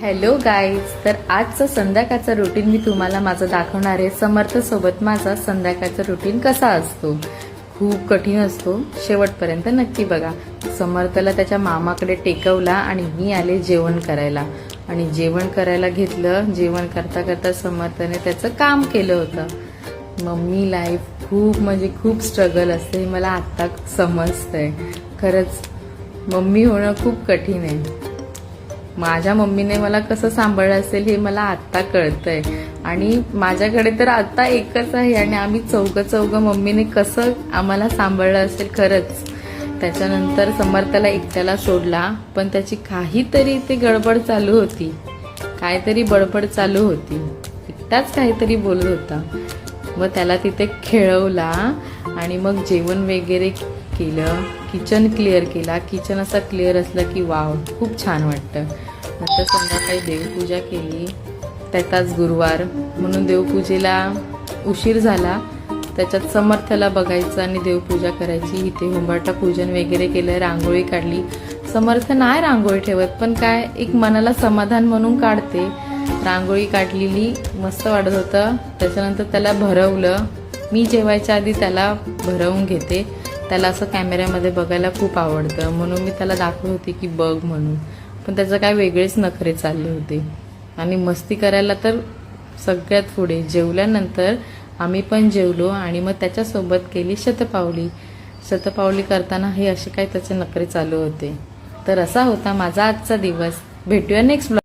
Hello guys, तर आजचं संध्याकाळचं रुटीन मी तुम्हाला माझं दाखवणार आहे. समर्थ सोबत माझा संध्याकाळचा रुटीन कसा असतो. खूप कठीण असतो, शेवटपर्यंत नक्की बघा. समर्थला त्याच्या मामाकडे टेकवला आणि मी आले जेवण करायला. आणि जेवण करायला घेतलं. जेवण करता करता समर्थने त्याचं काम केलं होतं. मम्मी लाईफ खूप म्हणजे खूप स्ट्रगल असते हे मला आत्ता समजतंय. खरंच मम्मी होणं खूप कठीण आहे. माझ्या मम्मीने मला कसं सांभाळलं असेल हे मला आत्ता कळतंय. आणि माझ्याकडे तर आता एकच आहे आणि आम्ही चौघं मम्मीने कसं आम्हाला सांभाळलं असेल खरंच. त्याच्यानंतर समर्थाला एकट्याला सोडला, पण त्याची काहीतरी ते गडबड चालू होती. काहीतरी बडबड चालू होती. एकटाच काहीतरी बोलत होता. मग त्याला तिथे खेळवला आणि मग जेवण वगैरे केलं. किचन क्लिअर केला. किचन असा क्लिअर असलं की वाव, खूप छान वाटतं. नंतर संध्याकाळी देवपूजा केली. त्याचाच गुरुवार म्हणून देवपूजेला उशीर झाला. त्याच्यात समर्थला बघायचं आणि देवपूजा करायची. इथे हुंबाटा पूजन वगैरे केलं. रांगोळी काढली. समर्थ नाही रांगोळी ठेवत, पण काय एक मनाला समाधान म्हणून काढते. रांगोळी काढलेली मस्त वाटत होतं. त्याच्यानंतर त्याला भरवलं. मी जेवायच्या आधी त्याला भरवून घेते. त्याला असं कॅमेऱ्यामध्ये बघायला खूप आवडतं, म्हणून मी त्याला दाखवत होती की बघ म्हणून. पण त्याचं काय वेगळेच नखरे चालले होते. आणि मस्ती करायला तर सगळ्यात पुढे. जेवल्यानंतर आम्ही पण जेवलो आणि मग त्याच्यासोबत केली शतपावली. शतपावली करताना हे असे काय त्याचे नखरे चालू होते. तर असा होता माझा आजचा दिवस. भेटूया नेक्स्ट ब्लॉग.